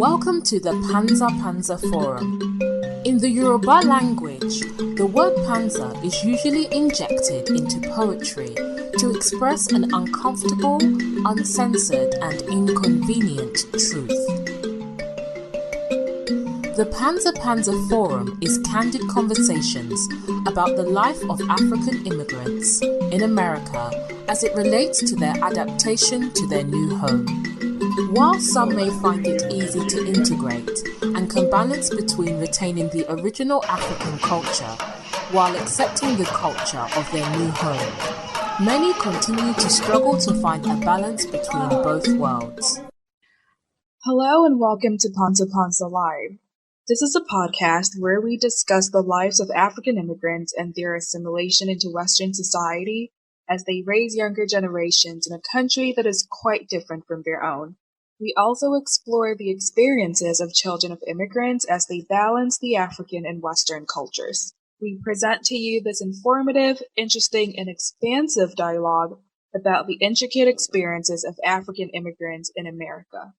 Welcome to the Panza Panza Forum. In the Yoruba language, the word panza is usually injected into poetry to express an uncomfortable, uncensored, and inconvenient truth. The Panza Panza Forum is candid conversations about the life of African immigrants in America as it relates to their adaptation to their new home. While some may find it easy to integrate and can balance between retaining the original African culture while accepting the culture of their new home, many continue to struggle to find a balance between both worlds. Hello and welcome to Panza Panza Live. This is a podcast where we discuss the lives of African immigrants and their assimilation into Western society as they raise younger generations in a country that is quite different from their own. We also explore the experiences of children of immigrants as they balance the African and Western cultures. We present to you this informative, interesting, and expansive dialogue about the intricate experiences of African immigrants in America.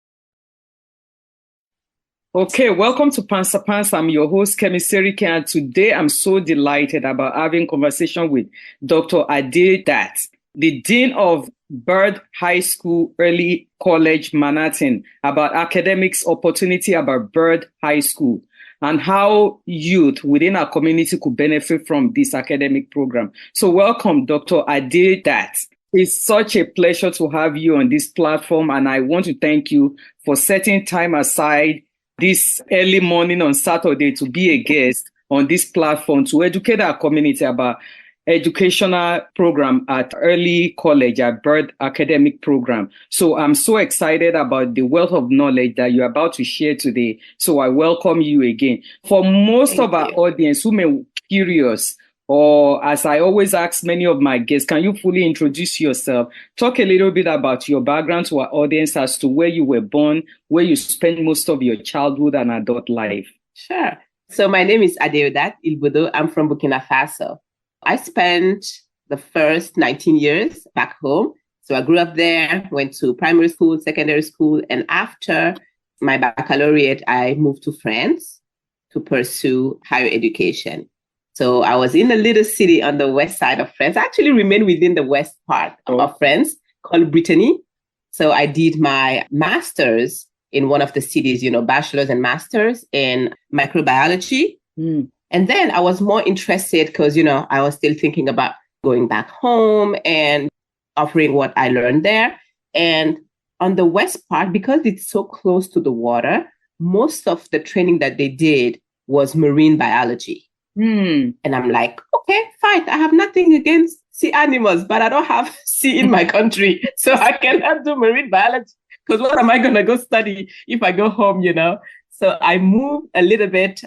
Okay, welcome to Panza Panza. I'm your host, Kemi Serike, and today I'm so delighted about having a conversation with Dr. Adeodat, the Dean of Byrd High School, Early College, Manhattan, about academics opportunity about Byrd High School and how youth within our community could benefit from this academic program. So welcome, Dr. Adeodat. It's such a pleasure to have you on this platform, and I want to thank you for setting time aside this early morning on Saturday to be a guest on this platform to educate our community about educational program at early college at Byrd academic program. So I'm so excited about the wealth of knowledge that you're about to share today. So I welcome you again. For most of our audience who may be curious, or as I always ask many of my guests, can you fully introduce yourself? Talk a little bit about your background to our audience as to where you were born, where you spent most of your childhood and adult life. Sure. So my name is Adeodat Ilboudo. I'm from Burkina Faso. I spent the first 19 years back home. So I grew up there, went to primary school, secondary school, and after my baccalaureate, I moved to France to pursue higher education. So I was in a little city on the west side of France. I actually remained within the west part of France called Brittany. So I did my master's in one of the cities, bachelor's and master's in microbiology. And then I was more interested because, I was still thinking about going back home and offering what I learned there. And on the west part, because it's so close to the water, most of the training that they did was marine biology. And I'm like, okay, fine. I have nothing against sea animals, but I don't have sea in my country. So I cannot do marine biology because what am I going to go study if I go home, So I moved a little bit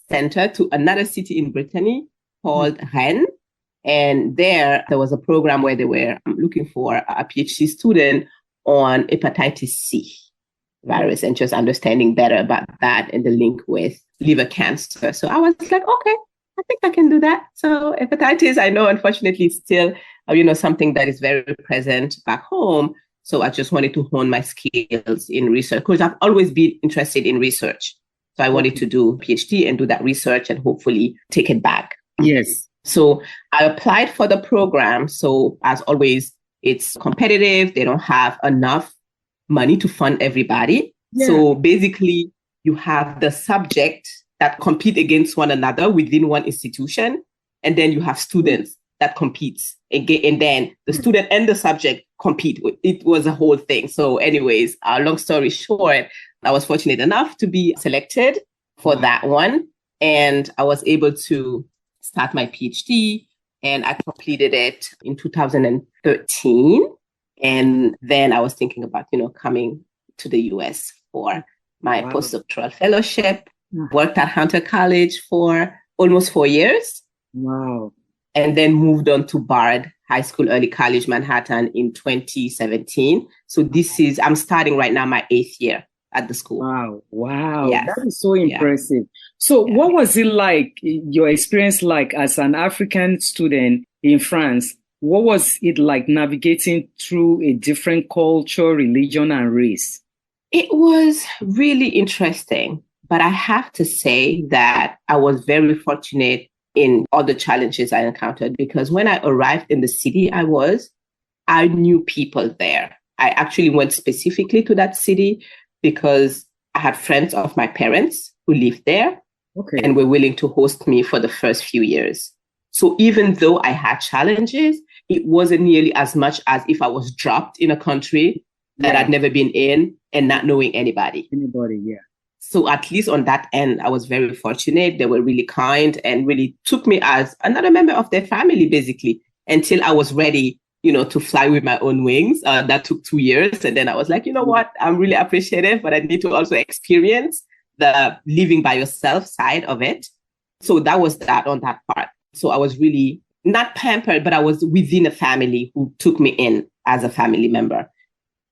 center to another city in Brittany called Rennes. And there was a program where they were looking for a PhD student on hepatitis C virus and just understanding better about that and the link with liver cancer. So I was like, okay, I think I can do that. So hepatitis, I know, unfortunately, is still, something that is very present back home. So I just wanted to hone my skills in research because I've always been interested in research. So I wanted to do a PhD and do that research and hopefully take it back. Yes. So I applied for the program. So as always, it's competitive. They don't have enough money to fund everybody. Yeah. So basically, you have the subject that compete against one another within one institution. And then you have students that compete. And then the student and the subject compete. It was a whole thing. So anyways, long story short, I was fortunate enough to be selected for that one. And I was able to start my PhD and I completed it in 2013. And then I was thinking about, coming to the US for my postdoctoral fellowship. Worked at Hunter College for almost 4 years. Wow. And then moved on to Byrd High School, Early College, Manhattan in 2017. So I'm starting right now my 8th year at the school. Wow. Yes. That is so impressive. So what was it like, your experience like as an African student in France? What was it like navigating through a different culture, religion, and race? It was really interesting, but I have to say that I was very fortunate in all the challenges I encountered, because when I arrived in the city I knew people there. I actually went specifically to that city because I had friends of my parents who lived there and were willing to host me for the first few years. So even though I had challenges, it wasn't nearly as much as if I was dropped in a country that I'd never been in and not knowing anybody. So at least on that end, I was very fortunate. They were really kind and really took me as another member of their family, basically, until I was ready, to fly with my own wings. That took 2 years. And then I was like, you know what? I'm really appreciative, but I need to also experience the living by yourself side of it. So that was that on that part. So I was really not pampered, but I was within a family who took me in as a family member.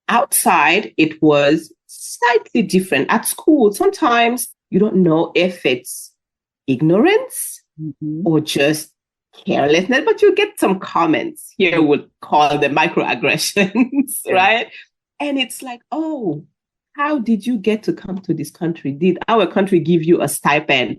Outside, it was slightly different. At school, sometimes you don't know if it's ignorance or just carelessness, but you get some comments. Here we'll call them microaggressions, right? And it's like, oh, how did you get to come to this country? Did our country give you a stipend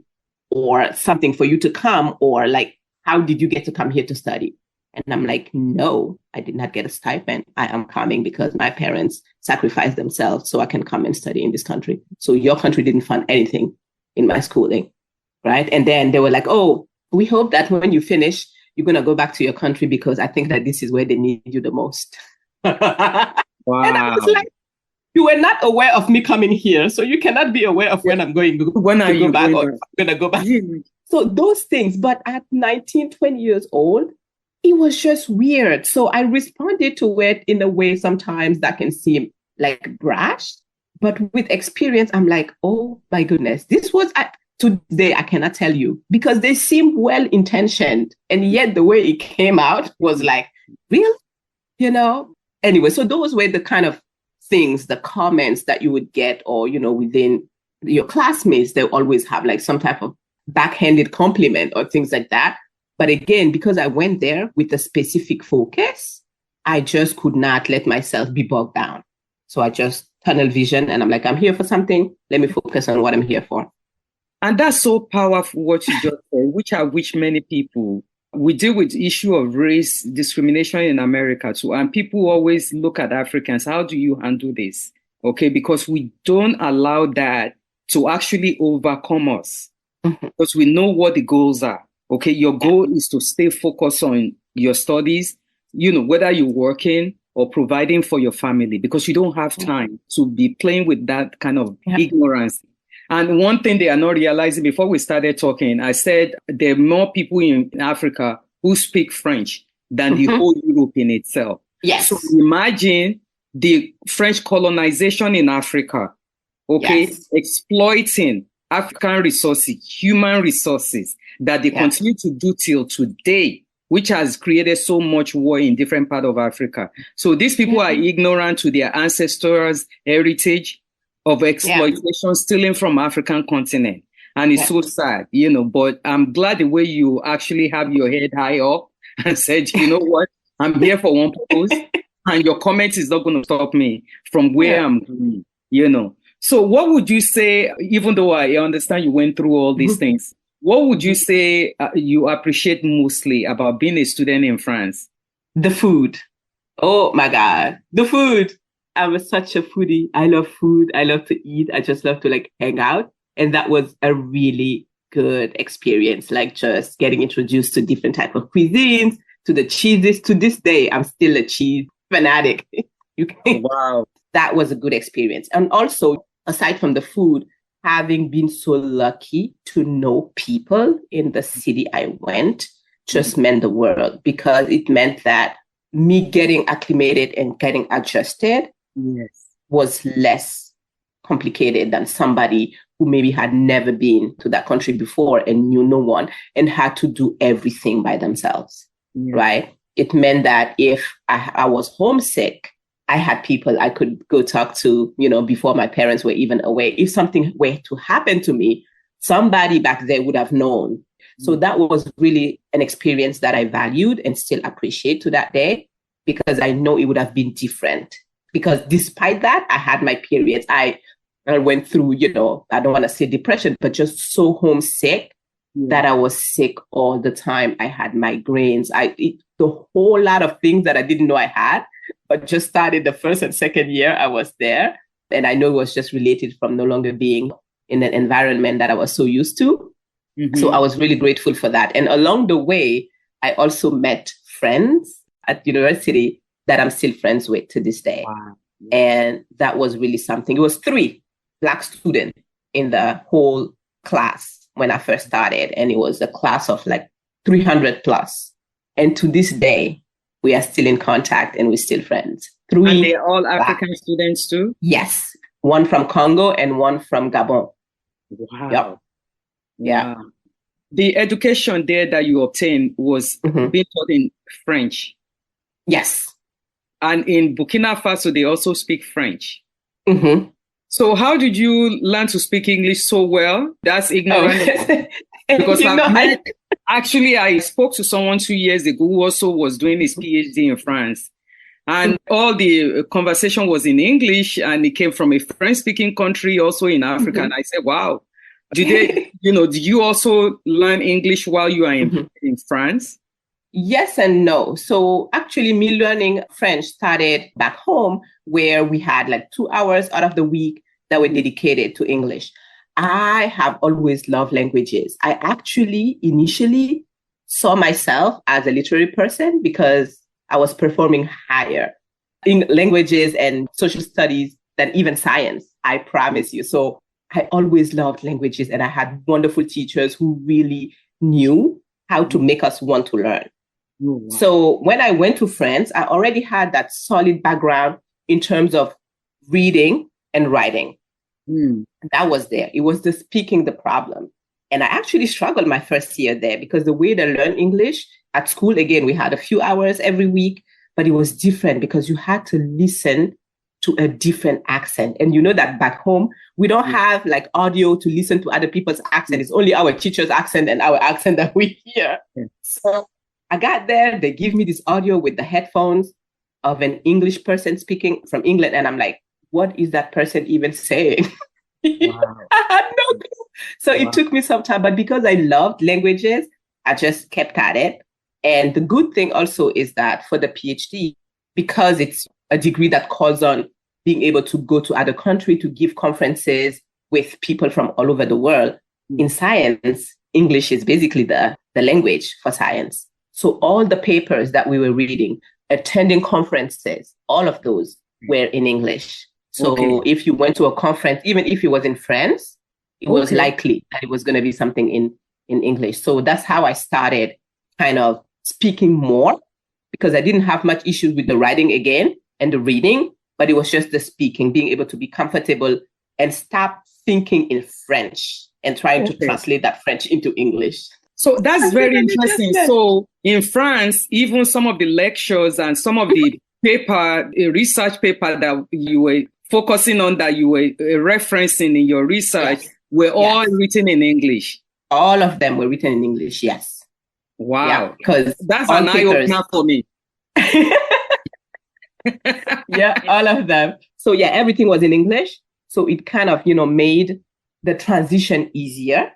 or something for you to come? Or like, how did you get to come here to study? And I'm like, no, I did not get a stipend. I am coming because my parents sacrificed themselves so I can come and study in this country. So your country didn't fund anything in my schooling, right? And then they were like, oh, we hope that when you finish, you're going to go back to your country because I think that this is where they need you the most. Wow. And I was like, you were not aware of me coming here, so you cannot be aware of when I'm going to go back or if I'm going to go back. So those things, but at 19, 20 years old, it was just weird. So I responded to it in a way sometimes that can seem like brash, but with experience, I'm like, oh my goodness, this was, today I cannot tell you, because they seem well-intentioned. And yet the way it came out was like, really? Anyway, so those were the kind of things, the comments that you would get, or, within your classmates, they always have like some type of backhanded compliment or things like that. But again, because I went there with a specific focus, I just could not let myself be bogged down. So I just tunnel vision and I'm like, I'm here for something. Let me focus on what I'm here for. And that's so powerful what you just said, which many people, we deal with the issue of race discrimination in America too. And people always look at Africans, how do you handle this? Okay, because we don't allow that to actually overcome us. Because we know what the goals are. Okay, your goal is to stay focused on your studies, whether you're working or providing for your family, because you don't have time to be playing with that kind of ignorance. And one thing they are not realizing, before we started talking, I said there are more people in Africa who speak French than the whole Europe in itself. Yes. So imagine the French colonization in Africa, exploiting African resources, human resources that they continue to do till today, which has created so much war in different parts of Africa. So these people are ignorant to their ancestors' heritage of exploitation, stealing from African continent. And it's so sad, but I'm glad the way you actually have your head high up and said, you know what, I'm here for one purpose and your comment is not going to stop me from where I'm going, So what would you say, even though I understand you went through all these things, what would you say you appreciate mostly about being a student in France? The food. Oh my God, the food. I'm such a foodie. I love food. I love to eat. I just love to hang out. And that was a really good experience, just getting introduced to different type of cuisines, to the cheeses. To this day, I'm still a cheese fanatic. Wow. That was a good experience. And also, aside from the food, having been so lucky to know people in the city I went just meant the world, because it meant that me getting acclimated and getting adjusted was less complicated than somebody who maybe had never been to that country before and knew no one and had to do everything by themselves, right? It meant that if I was homesick, I had people I could go talk to, before my parents were even aware. If something were to happen to me, somebody back there would have known. So that was really an experience that I valued and still appreciate to that day, because I know it would have been different because despite that, I had my periods. I went through, I don't want to say depression, but just so homesick that I was sick all the time. I had migraines. The whole lot of things that I didn't know I had, but just started the first and second year I was there. And I know it was just related from no longer being in an environment that I was so used to. Mm-hmm. So I was really grateful for that. And along the way, I also met friends at university that I'm still friends with to this day. Wow. And that was really something. It was 3 Black students in the whole class when I first started. And it was a class of like 300 plus. And to this day, we are still in contact and we're still friends. 3 And they're all African students too? Yes. 1 from Congo and 1 from Gabon. Wow. Yep. Yeah. Wow. The education there that you obtained was being taught in French. Yes. And in Burkina Faso, they also speak French. Mm-hmm. So how did you learn to speak English so well? That's ignorant. Because actually, I spoke to someone 2 years ago who also was doing his PhD in France. And all the conversation was in English, and it came from a French-speaking country also in Africa. And I said, wow. Did you also learn English while you are in France? Yes and no. So actually, me learning French started back home, where we had like 2 hours out of the week that were dedicated to English. I have always loved languages. I actually initially saw myself as a literary person because I was performing higher in languages and social studies than even science, I promise you. So I always loved languages, and I had wonderful teachers who really knew how to make us want to learn. Oh, wow. So when I went to France, I already had that solid background in terms of reading and writing. That was there. It was the speaking the problem. And I actually struggled my first year there because the way they learn English at school, again, we had a few hours every week, but it was different because you had to listen to a different accent. And you know that back home, we don't have like audio to listen to other people's accent. It's only our teacher's accent and our accent that we hear. So I got there, they give me this audio with the headphones of an English person speaking from England. And I'm like, what is that person even saying? Wow. I had no clue. So it took me some time, but because I loved languages, I just kept at it. And the good thing also is that for the PhD, because it's a degree that calls on being able to go to other countries to give conferences with people from all over the world, in science, English is basically the language for science. So all the papers that we were reading, attending conferences, all of those were in English. So if you went to a conference, even if it was in France, it was likely that it was going to be something in English. So that's how I started kind of speaking more, because I didn't have much issues with the writing again and the reading, but it was just the speaking, being able to be comfortable and stop thinking in French and trying to translate that French into English. So that's very interesting. So in France, even some of the lectures and some of the research paper that you were focusing on, that you were referencing in your research, were all written in English. All of them were written in English, yes. Wow. Because that's an eye-opener for me. Yeah, all of them. So everything was in English. So it kind of, made the transition easier.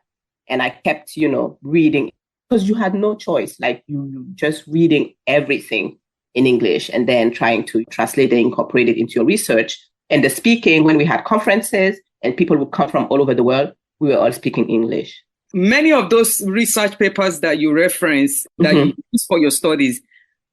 And I kept, reading, because you had no choice. Like you just reading everything in English and then trying to translate and incorporate it into your research. And the speaking, when we had conferences and people would come from all over the world, we were all speaking English. Many of those research papers that you reference, that you use for your studies,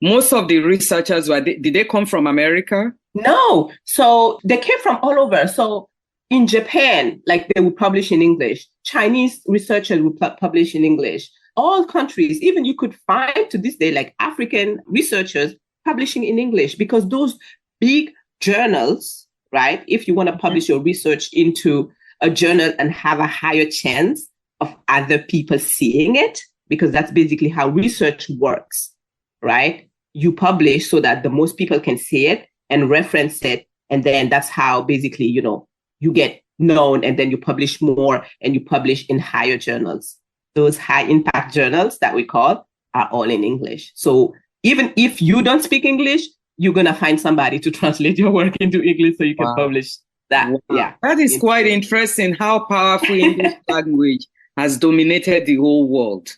most of the researchers, did they come from America? No. So they came from all over. So in Japan, like they would publish in English. Chinese researchers would publish in English. All countries, even you could find to this day, like African researchers publishing in English, because those big journals, right? If you want to publish your research into a journal and have a higher chance of other people seeing it, because that's basically how research works, right? You publish so that the most people can see it and reference it. And then that's how basically, you get known, and then you publish more and you publish in higher journals. Those high impact journals that we call are all in English. So even if you don't speak English, you're going to find somebody to translate your work into English so you can publish that. Wow. Yeah. That is quite interesting how powerful English language has dominated the whole world.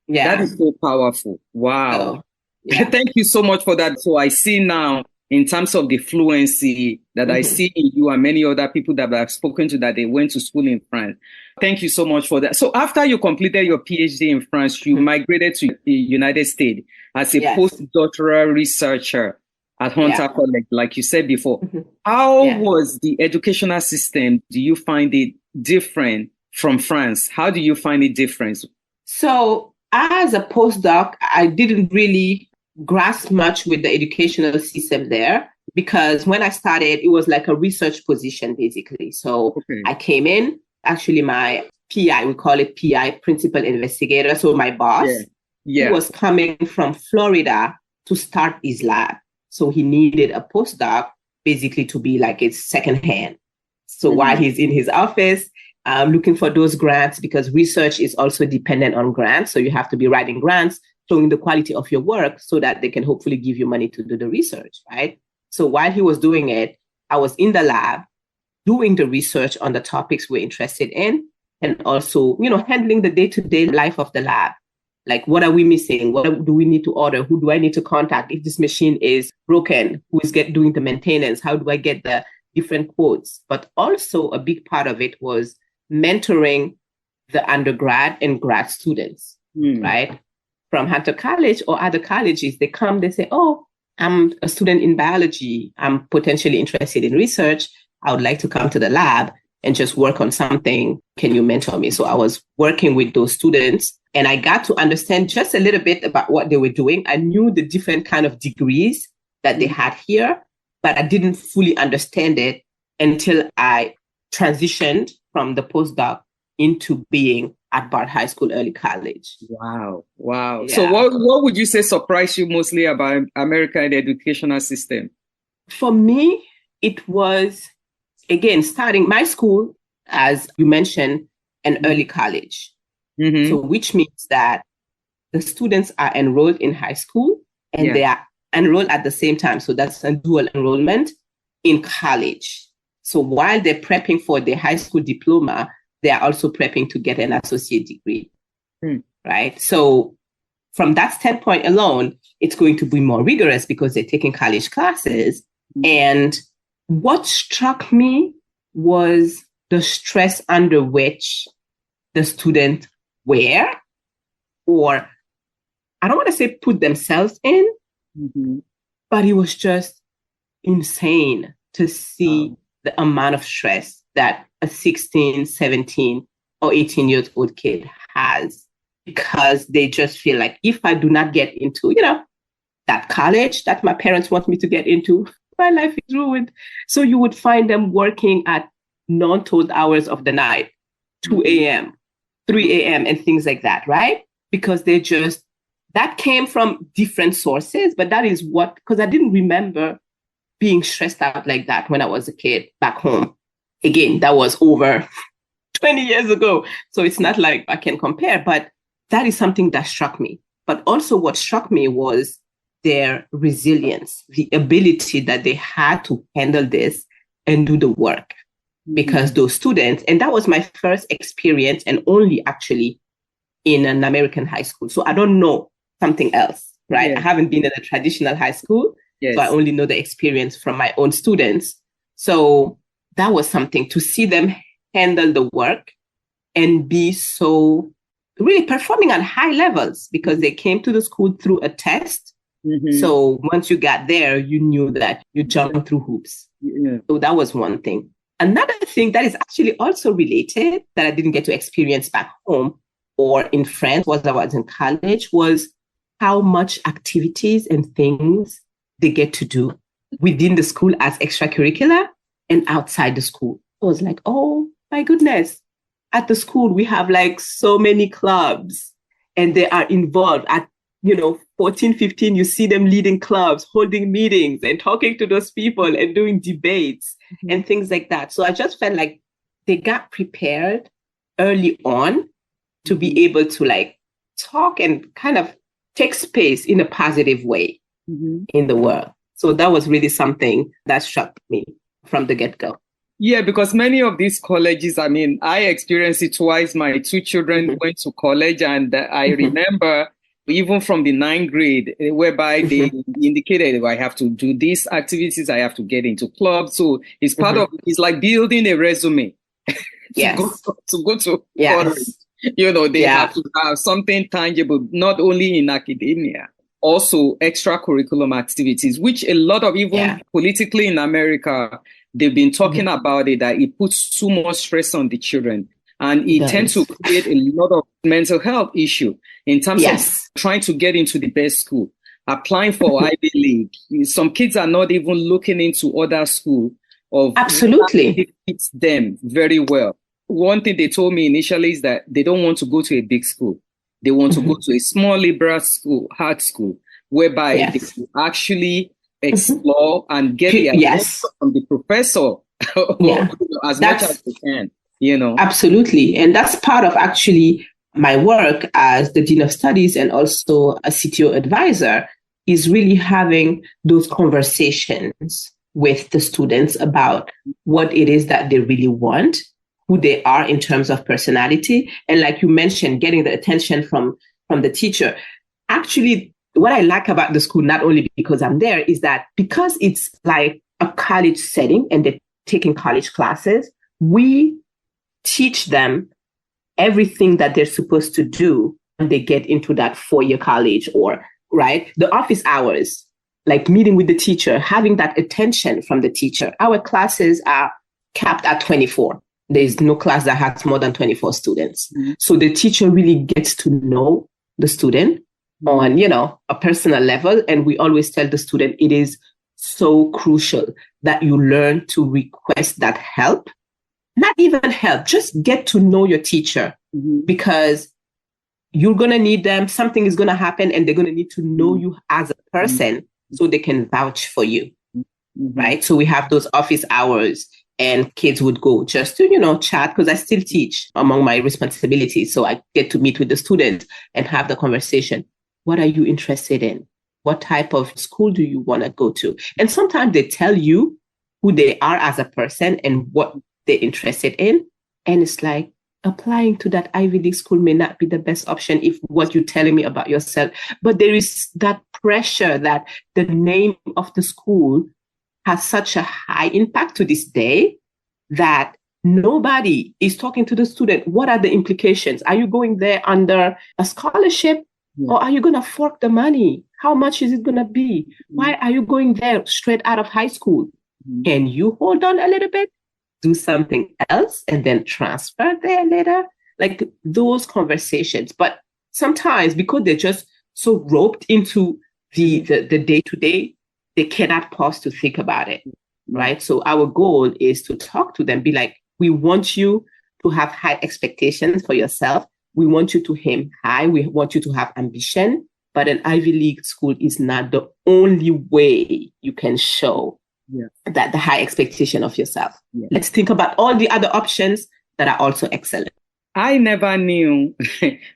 Yeah. That is so powerful. Wow. So, yeah. Thank you so much for that. So I see now, in terms of the fluency that I see in you and many other people that I've spoken to, that they went to school in France. Thank you so much for that. So after you completed your PhD in France, you migrated to the United States as a postdoctoral researcher at Hunter College, like you said before. How was the educational system? Do you find it different from France? How do you find it different? So as a postdoc, I didn't really grasp much with the educational system there, because when I started, it was like a research position, basically. So I came in, actually my PI, we call it PI, principal investigator. So my boss, he was coming from Florida to start his lab. So he needed a postdoc basically to be like his second hand. So while he's in his office, looking for those grants, because research is also dependent on grants. So you have to be writing grants, showing the quality of your work so that they can hopefully give you money to do the research, right? So while he was doing it, I was in the lab doing the research on the topics we're interested in, and also, handling the day-to-day life of the lab. Like, what are we missing? What do we need to order? Who do I need to contact? If this machine is broken, who is doing the maintenance? How do I get the different quotes? But also a big part of it was mentoring the undergrad and grad students, right? From Hunter College or other colleges, they come, they say, oh, I'm a student in biology. I'm potentially interested in research. I would like to come to the lab and just work on something. Can you mentor me? So I was working with those students, and I got to understand just a little bit about what they were doing. I knew the different kind of degrees that they had here, but I didn't fully understand it until I transitioned from the postdoc into being at Bard High School Early College. Wow. Yeah. So what would you say surprised you mostly about American educational system? For me, it was, again, starting my school, as you mentioned, an early college. So which means that the students are enrolled in high school and they are enrolled at the same time. So that's a dual enrollment in college. So while they're prepping for their high school diploma, they are also prepping to get an associate degree, right? So from that standpoint alone, it's going to be more rigorous because they're taking college classes. And what struck me was the stress under which the students were, or I don't want to say put themselves in, but it was just insane to see the amount of stress that a 16, 17, or 18-year-old kid has, because they just feel like, if I do not get into, that college that my parents want me to get into, my life is ruined. So you would find them working at non-told hours of the night, 2 a.m., 3 a.m., and things like that, right? Because that came from different sources, but that is because I didn't remember being stressed out like that when I was a kid back home. Again, that was over 20 years ago. So it's not like I can compare, but that is something that struck me. But also what struck me was their resilience, the ability that they had to handle this and do the work. Because those students, and that was my first experience and only actually in an American high school. So I don't know something else, right? I haven't been in a traditional high school. So I only know the experience from my own students. So that was something, to see them handle the work and be so really performing on high levels, because they came to the school through a test. So once you got there, you knew that you jumped through hoops. So that was one thing. Another thing that is actually also related that I didn't get to experience back home or in France while I was in college was how much activities and things they get to do within the school as extracurricular and outside the school. I was like, oh my goodness. At the school, we have like so many clubs, and they are involved at, 14, 15, you see them leading clubs, holding meetings and talking to those people and doing debates and things like that. So I just felt like they got prepared early on to be able to talk and kind of take space in a positive way in the world. So that was really something that struck me from the get-go. Yeah, because many of these colleges, I mean, I experienced it twice. My two children went to college, and I remember even from the 9th grade, whereby they indicated, I have to do these activities, I have to get into clubs. So it's part of, it's like building a resume to go to college. You know, they have to have something tangible, not only in academia, also extracurriculum activities, which a lot of, even politically in America, they've been talking about it, that it puts too much stress on the children. And it tends to create a lot of mental health issue in terms of trying to get into the best school, applying for Ivy League. Some kids are not even looking into other school of it fits them very well. One thing they told me initially is that they don't want to go to a big school. They want to go to a small liberal school, hard school, whereby they can actually explore and get the advice from the professor as much as they can. You know, absolutely. And that's part of actually my work as the Dean of Studies and also a CTO advisor, is really having those conversations with the students about what it is that they really want, who they are in terms of personality. And like you mentioned, getting the attention from the teacher. Actually, what I like about the school, not only because I'm there, is that because it's like a college setting and they're taking college classes, we teach them everything that they're supposed to do when they get into that 4-year college, or the office hours, like meeting with the teacher, having that attention from the teacher. Our classes are capped at 24. There's no class that has more than 24 students. So the teacher really gets to know the student on, a personal level. And we always tell the student it is so crucial that you learn to request that help. Not even help, just get to know your teacher, because you're going to need them. Something is going to happen and they're going to need to know you as a person so they can vouch for you, right? So we have those office hours and kids would go just to, chat, because I still teach among my responsibilities. So I get to meet with the students and have the conversation. What are you interested in? What type of school do you want to go to? And sometimes they tell you who they are as a person and what they're interested in. And it's like, applying to that Ivy League school may not be the best option if what you're telling me about yourself. But there is that pressure that the name of the school has such a high impact to this day that nobody is talking to the student. What are the implications? Are you going there under a scholarship, or are you going to fork the money? How much is it going to be? Why are you going there straight out of high school? Can you hold on a little bit, do something else, and then transfer there later? Like those conversations. But sometimes, because they're just so roped into the day-to-day, they cannot pause to think about it, right? So our goal is to talk to them, be like, we want you to have high expectations for yourself. We want you to aim high. We want you to have ambition. But an Ivy League school is not the only way you can show that the high expectation of yourself. Let's think about all the other options that are also excellent. I never knew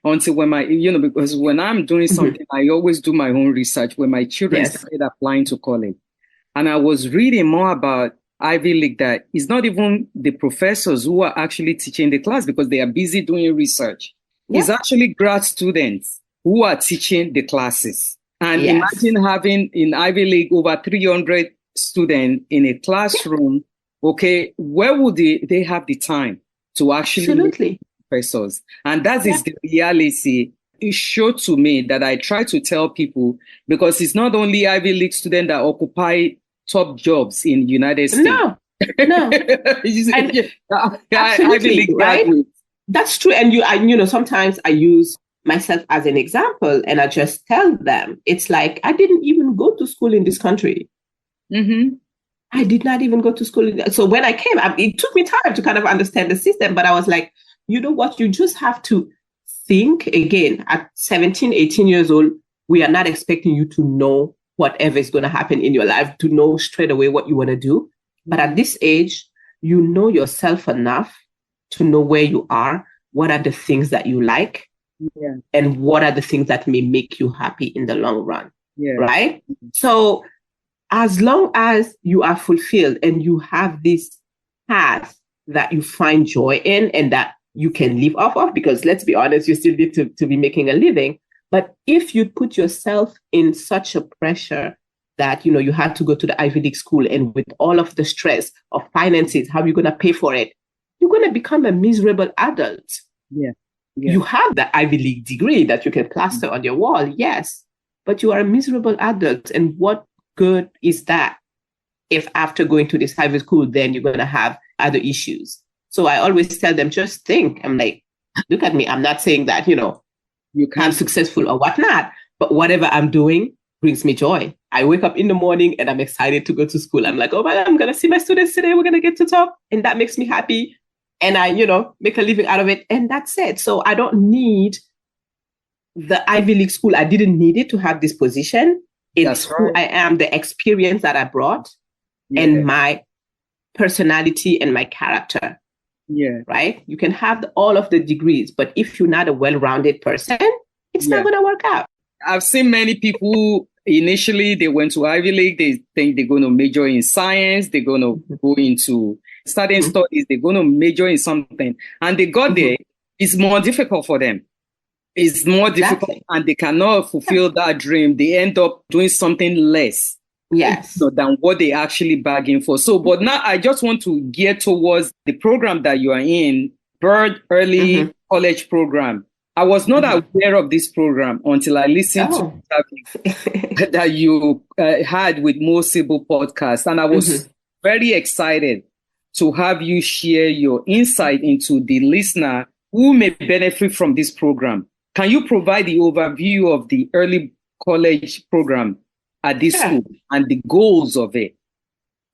until when because when I'm doing something, I always do my own research. When my children started applying to college, and I was reading more about Ivy League, that it's not even the professors who are actually teaching the class because they are busy doing research. It's actually grad students who are teaching the classes. And imagine having in Ivy League over 300 students in a classroom. Okay, where would they have the time to actually professors? And that is the reality. It showed to me that I try to tell people, because it's not only Ivy League students that occupy top jobs in the United States. No. Ivy League graduates. That's true. And sometimes I use myself as an example, and I just tell them, it's like, I didn't even go to school in this country. I did not even go to school. So when I came, it took me time to kind of understand the system, but I was like, you know what? You just have to think. Again, at 17, 18 years old, we are not expecting you to know whatever is going to happen in your life, to know straight away what you want to do. But at this age, you know yourself enough to know where you are, what are the things that you like, and what are the things that may make you happy in the long run, right? So as long as you are fulfilled and you have this path that you find joy in and that you can live off of, because let's be honest, you still need to be making a living. But if you put yourself in such a pressure that, you have to go to the Ivy League school, and with all of the stress of finances, how are you going to pay for it? You're going to become a miserable adult. Yeah. You have the Ivy League degree that you can plaster on your wall, yes, but you are a miserable adult. And what good is that if after going to this Ivy school, then you're going to have other issues? So I always tell them, just think. I'm like, look at me. I'm not saying that, I'm successful or whatnot, but whatever I'm doing brings me joy. I wake up in the morning and I'm excited to go to school. I'm like, oh my God, I'm going to see my students today. We're going to get to talk. And that makes me happy. And I, make a living out of it. And that's it. So I don't need the Ivy League school. I didn't need it to have this position. It's who I am, the experience that I brought, and my personality and my character. Yeah. Right? You can have all of the degrees, but if you're not a well-rounded person, it's not going to work out. I've seen many people who initially they went to Ivy League. They think they're going to major in science. They're going to go into studying studies. They're going to major in something. And they got there. It's more difficult for them. It's more difficult and they cannot fulfill that dream. They end up doing something less than what they actually bargained for. So, but now I just want to gear towards the program that you are in, Bird Early College Program. I was not aware of this program until I listened to the interview that you had with Mo Sibyl podcast. And I was very excited to have you share your insight into the listener who may benefit from this program. Can you provide the overview of the early college program at this school and the goals of it?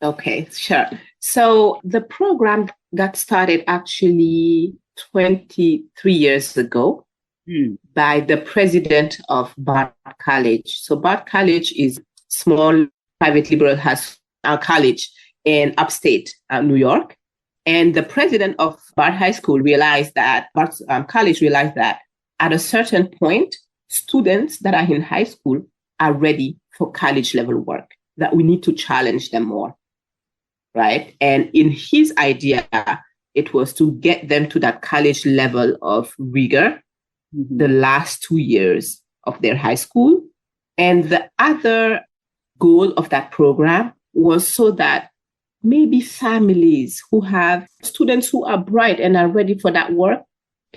Okay, sure. So the program got started actually 23 years ago by the president of Bard College. So Bard College is small private liberal college in upstate New York. And the president of Bard High School realized that, Bard College realized that at a certain point, students that are in high school are ready for college level work, that we need to challenge them more, right? And in his idea, it was to get them to that college level of rigor the last 2 years of their high school. And the other goal of that program was so that maybe families who have students who are bright and are ready for that work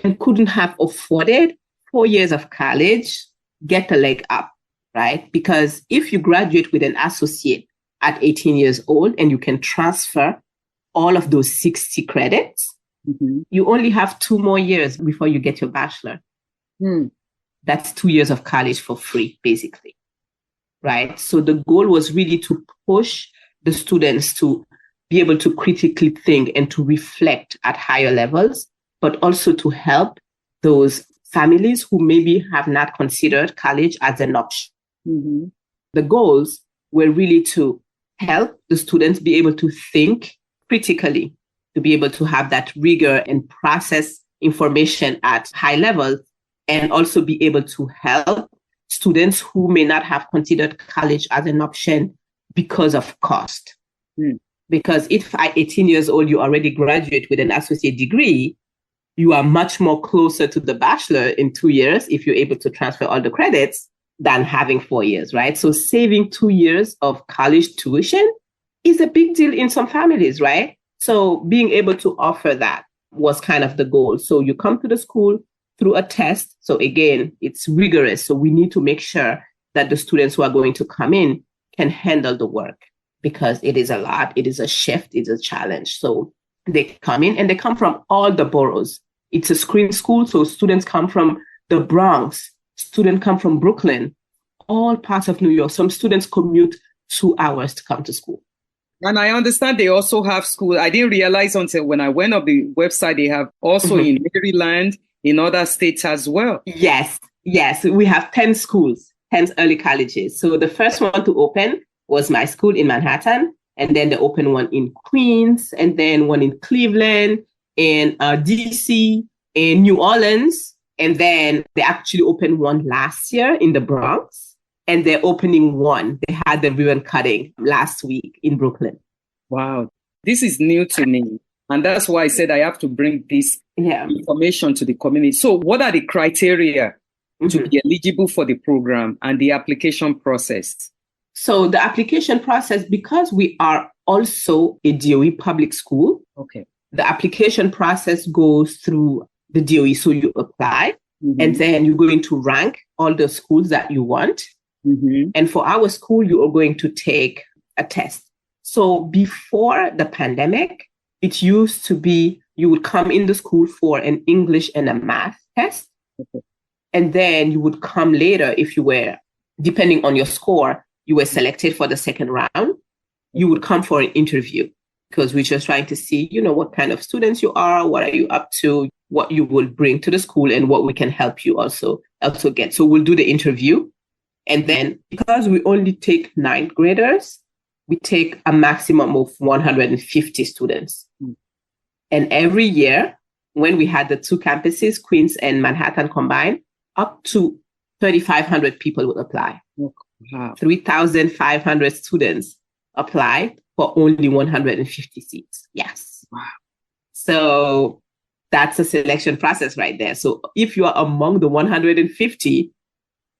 and couldn't have afforded 4 years of college get a leg up, right? Because if you graduate with an associate at 18 years old and you can transfer all of those 60 credits, you only have 2 more years before you get your bachelor. That's 2 years of college for free, basically, right? So the goal was really to push the students to be able to critically think and to reflect at higher levels, but also to help those families who maybe have not considered college as an option. The goals were really to help the students be able to think critically, to be able to have that rigor and process information at high levels, and also be able to help students who may not have considered college as an option because of cost. Because if at 18 years old, you already graduate with an associate degree, you are much more closer to the bachelor in 2 years if you're able to transfer all the credits than having 4 years, right? So saving 2 years of college tuition is a big deal in some families, right? So being able to offer that was kind of the goal. So you come to the school through a test. So again, it's rigorous. So we need to make sure that the students who are going to come in can handle the work, because it is a lot. It is a shift. It's a challenge. So they come in and they come from all the boroughs. It's a screen school. So students come from the Bronx, students come from Brooklyn, all parts of New York. Some students commute 2 hours to come to school. And I understand they also have school. I didn't realize until when I went on the website, they have also in Maryland, in other states as well. Yes. We have 10 schools, 10 early colleges. So the first one to open was my school in Manhattan. And then they opened one in Queens, and then one in Cleveland, in DC, in New Orleans. And then they actually opened one last year in the Bronx. and they're opening one. They had the ribbon cutting last week in Brooklyn. Wow. This is new to me. And that's why I said I have to bring this information to the community. So what are the criteria to be eligible for the program and the application process? So the application process, because we are also a DOE public school, the application process goes through the DOE. So you apply, and then you're going to rank all the schools that you want. And for our school, you are going to take a test. So before the pandemic, it used to be you would come in the school for an English and a math test. And then you would come later if you were, depending on your score, you were selected for the second round. You would come for an interview because we're just trying to see, what kind of students you are, what are you up to, what you will bring to the school, and what we can help you also get. So we'll do the interview. And then because we only take 9th graders, we take a maximum of 150 students. And every year, when we had the 2 campuses, Queens and Manhattan combined, up to 3,500 people would apply. Wow. 3,500 students apply for only 150 seats. Yes. Wow. So that's a selection process right there. So if you are among the 150,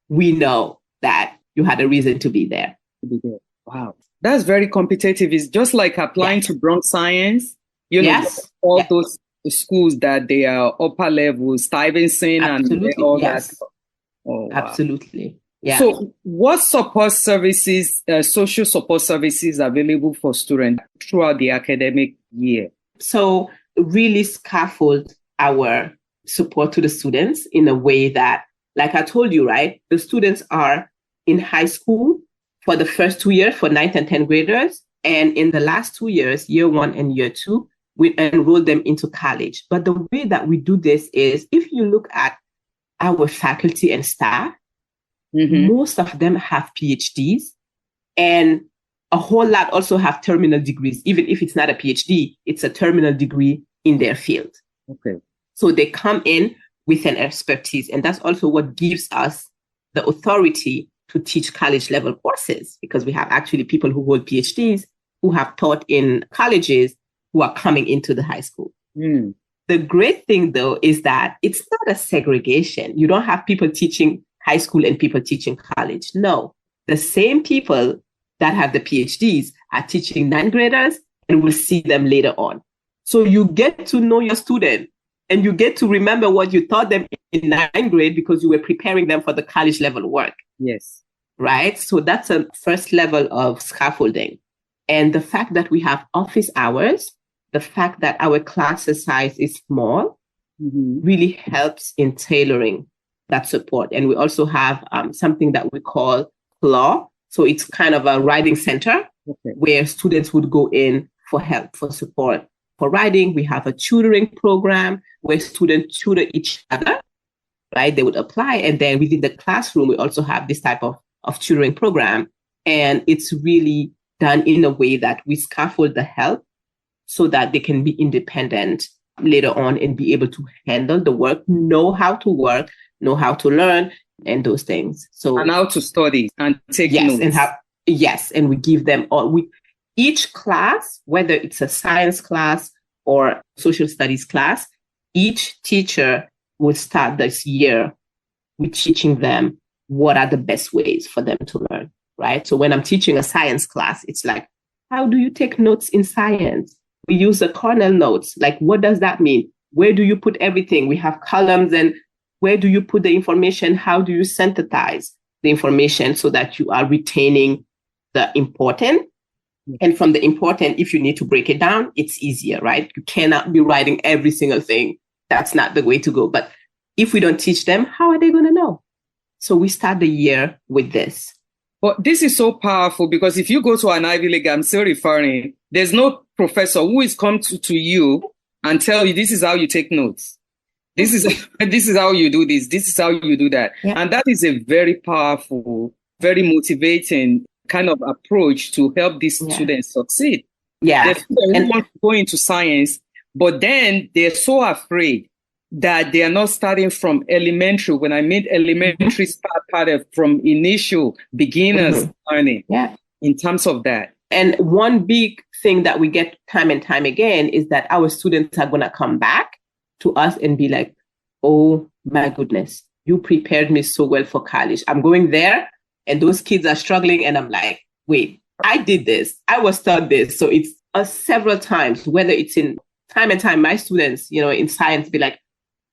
we know that you had a reason to be there. Wow. That's very competitive. It's just like applying to Bronx Science. Those schools that they are upper level, Stevenson and all that. Oh, wow. Absolutely. Yeah. So what support services, social support services are available for students throughout the academic year? So really scaffold our support to the students in a way that, like I told you, right, the students are in high school for the first 2 years for 9th and 10th graders. And in the last 2 years, year 1 and year 2, we enroll them into college. But the way that we do this is, if you look at our faculty and staff, most of them have PhDs, and a whole lot also have terminal degrees. Even if it's not a PhD, it's a terminal degree in their field. So they come in with an expertise, and that's also what gives us the authority to teach college level courses, because we have actually people who hold PhDs who have taught in colleges who are coming into the high school. The great thing, though, is that it's not a segregation. You don't have people teaching high school and people teaching college. No, the same people that have the PhDs are teaching 9th graders, and we'll see them later on. So you get to know your student, and you get to remember what you taught them in 9th grade because you were preparing them for the college level work. Yes. Right? So that's a first level of scaffolding. And the fact that we have office hours, the fact that our class size is small, really helps in tailoring that support. And we also have something that we call law. So it's kind of a writing center where students would go in for help, for support. For writing, we have a tutoring program where students tutor each other, right? They would apply. And then within the classroom, we also have this type of tutoring program. And it's really done in a way that we scaffold the help so that they can be independent later on and be able to handle the work, know how to work, know how to learn, and those things. So, and how to study and take notes. And we give them all. Each class, whether it's a science class or social studies class, each teacher will start this year with teaching them what are the best ways for them to learn, right? So when I'm teaching a science class, it's like, how do you take notes in science? We use the Cornell notes. Like, what does that mean? Where do you put everything? We have columns, and where do you put the information? How do you synthesize the information so that you are retaining the important? And from the important, if you need to break it down, it's easier, right? You cannot be writing every single thing. That's not the way to go. But if we don't teach them, how are they going to know? So we start the year with this. But this is so powerful, because if you go to an Ivy League, I'm still referring, there's no professor who is come to you and tell you, this is how you take notes. This is how you do this. This is how you do that. Yeah. And that is a very powerful, very motivating kind of approach to help these students succeed. Yeah. They want to go into science, but then they're so afraid that they are not starting from elementary. When I mean elementary, part of from initial beginners learning in terms of that. And one big thing that we get time and time again is that our students are going to come back to us and be like, oh my goodness, you prepared me so well for college. I'm going there and those kids are struggling. And I'm like, wait, I did this. I was taught this. So it's several times, whether it's in time and time, my students, in science be like,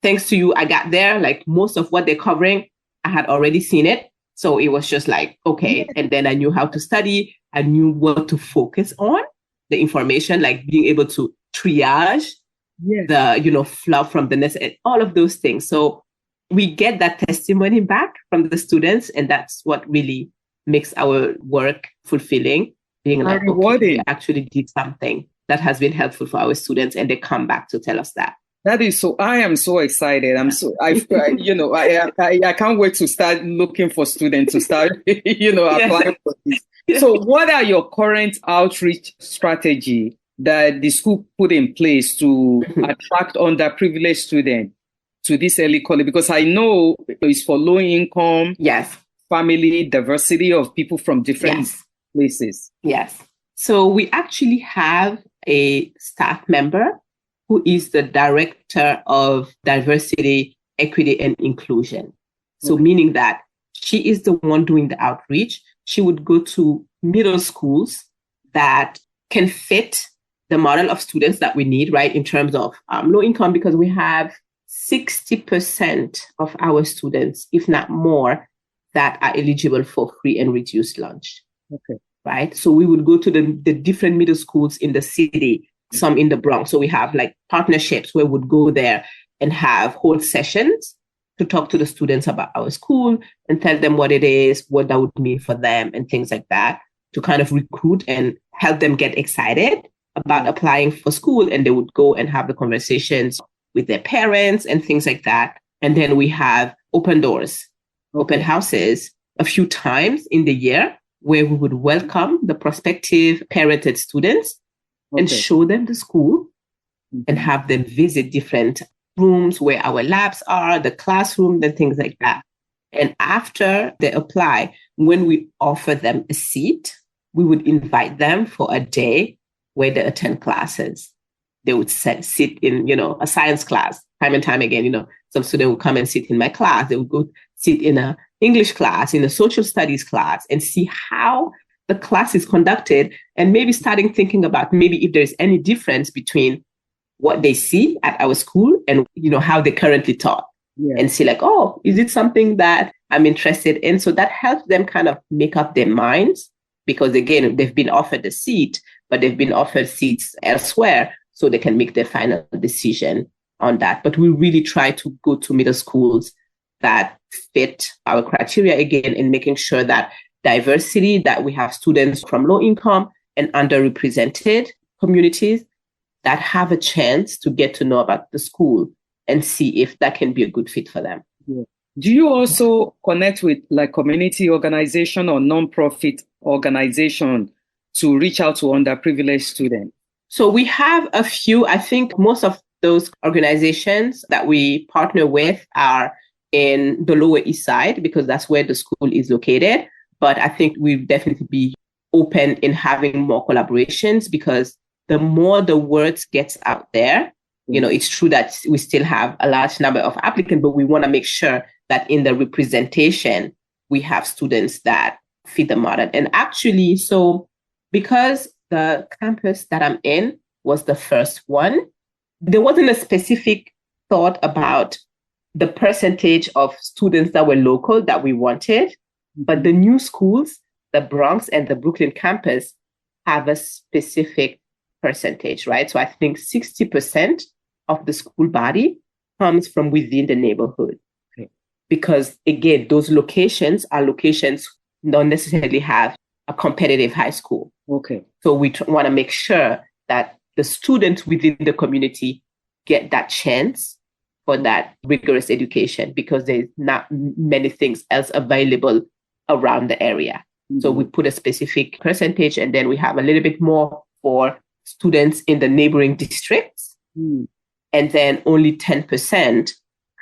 thanks to you, I got there. Like most of what they're covering, I had already seen it. So it was just like, okay. And then I knew how to study. I knew what to focus on, the information, like being able to triage the, fluff from the nest and all of those things. So we get that testimony back from the students. And that's what really makes our work fulfilling, being like, okay, we actually did something that has been helpful for our students. And they come back to tell us that. That is so. I am so excited. I can't wait to start looking for students to start, applying for this. So, what are your current outreach strategy that the school put in place to attract underprivileged students to this early college? Because I know it's for low income, family, diversity of people from different places. Yes. So we actually have a staff member who is the director of diversity, equity, and inclusion. So meaning that she is the one doing the outreach. She would go to middle schools that can fit the model of students that we need, right, in terms of low income, because we have 60% of our students, if not more, that are eligible for free and reduced lunch. Okay. Right. So we would go to the different middle schools in the city, some in the Bronx. So we have like partnerships where we would go there and have whole sessions to talk to the students about our school and tell them what it is, what that would mean for them and things like that, to kind of recruit and help them get excited about applying for school. And they would go and have the conversations with their parents and things like that. And then we have open doors, open houses a few times in the year where we would welcome the prospective parented students and show them the school and have them visit different rooms where our labs are, the classroom, and things like that. And after they apply, when we offer them a seat, we would invite them for a day where they attend classes. They would sit in, a science class time and time again. Some student would come and sit in my class. They would go sit in a English class, in a social studies class, and see how the class is conducted, and maybe starting thinking about maybe if there's any difference between what they see at our school and, how they currently taught, and see like, oh, is it something that I'm interested in? So that helps them kind of make up their minds, because again, they've been offered a seat, but they've been offered seats elsewhere, so they can make their final decision on that. But we really try to go to middle schools that fit our criteria again, in making sure that diversity, that we have students from low income and underrepresented communities that have a chance to get to know about the school and see if that can be a good fit for them. Yeah. Do you also connect with like community organization or nonprofit organization to reach out to underprivileged students? So we have a few. I think most of those organizations that we partner with are in the Lower East Side, because that's where the school is located. But I think we'll definitely be open in having more collaborations, because the more the words gets out there, it's true that we still have a large number of applicants, but we want to make sure that in the representation, we have students that fit the model. And actually, so because the campus that I'm in was the first one, there wasn't a specific thought about the percentage of students that were local that we wanted. But the new schools, the Bronx and the Brooklyn campus, have a specific percentage, right? So I think 60% of the school body comes from within the neighborhood. Okay. Because again, those locations are locations don't necessarily have a competitive high school. Okay. So we want to make sure that the students within the community get that chance for that rigorous education, because there's not many things else available around the area. Mm-hmm. So we put a specific percentage, and then we have a little bit more for students in the neighboring districts. Mm-hmm. and then only 10%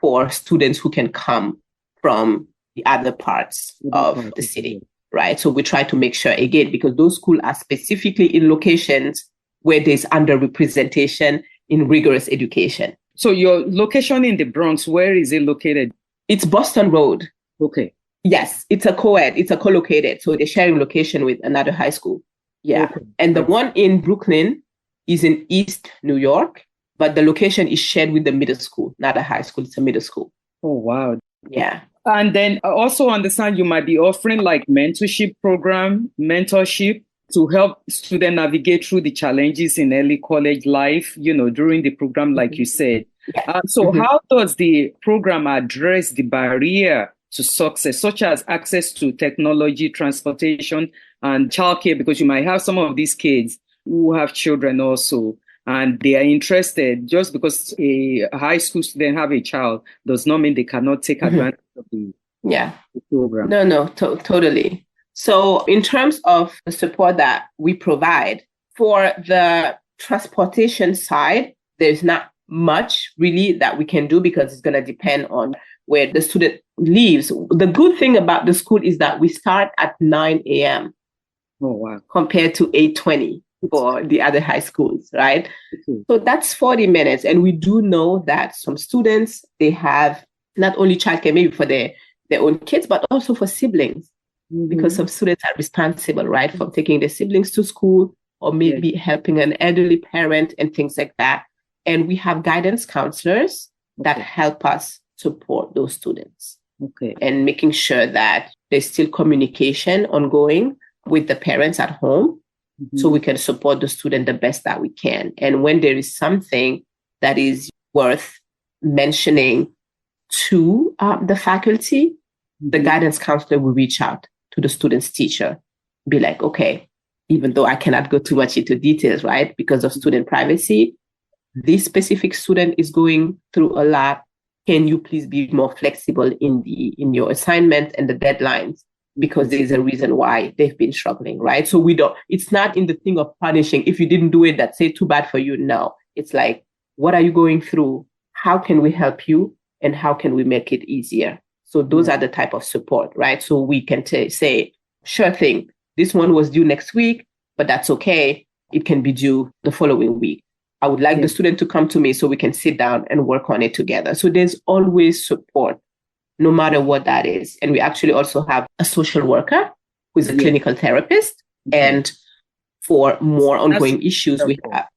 for students who can come from the other parts of the city, right? So we try to make sure, again, because those schools are specifically in locations where there's underrepresentation in rigorous education. So your location in the Bronx, where is it located? It's Boston Road. Okay. Yes, it's a co-ed. It's a co-located. So they're sharing location with another high school. Yeah. Okay. And the one in Brooklyn is in East New York, but the location is shared with the middle school, not a high school. It's a middle school. Oh, wow. Yeah. And then I also understand you might be offering like mentorship to help students navigate through the challenges in early college life, during the program, like you said. Yeah. So how does the program address the barrier to success, such as access to technology, transportation, and childcare? Because you might have some of these kids who have children also, and they are interested. Just because a high school student have a child does not mean they cannot take advantage of the program. No, totally. So in terms of the support that we provide for the transportation side, there's not much really that we can do because it's going to depend on where the student lives. The good thing about the school is that we start at 9 a.m. Oh, wow. Compared to 8:20 for the other high schools, right? Okay. So that's 40 minutes. And we do know that some students, they have not only childcare, maybe for their own kids, but also for siblings. Because some students are responsible, right, for taking their siblings to school or maybe helping an elderly parent and things like that. And we have guidance counselors that help us support those students. Okay. And making sure that there's still communication ongoing with the parents at home so we can support the student the best that we can. And when there is something that is worth mentioning to the faculty, the guidance counselor will reach out to the student's teacher, be like, okay, even though I cannot go too much into details, right, because of student privacy, this specific student is going through a lot. Can you please be more flexible in your assignment and the deadlines? Because there's a reason why they've been struggling, right? So it's not in the thing of punishing. If you didn't do it, that's too bad for you. No, it's like, what are you going through? How can we help you? And how can we make it easier? So those are the type of support, right? So we can say, sure thing, this one was due next week, but that's okay. It can be due the following week. I would like the student to come to me so we can sit down and work on it together. So there's always support, no matter what that is. And we actually also have a social worker who is a clinical therapist. And for more ongoing issues,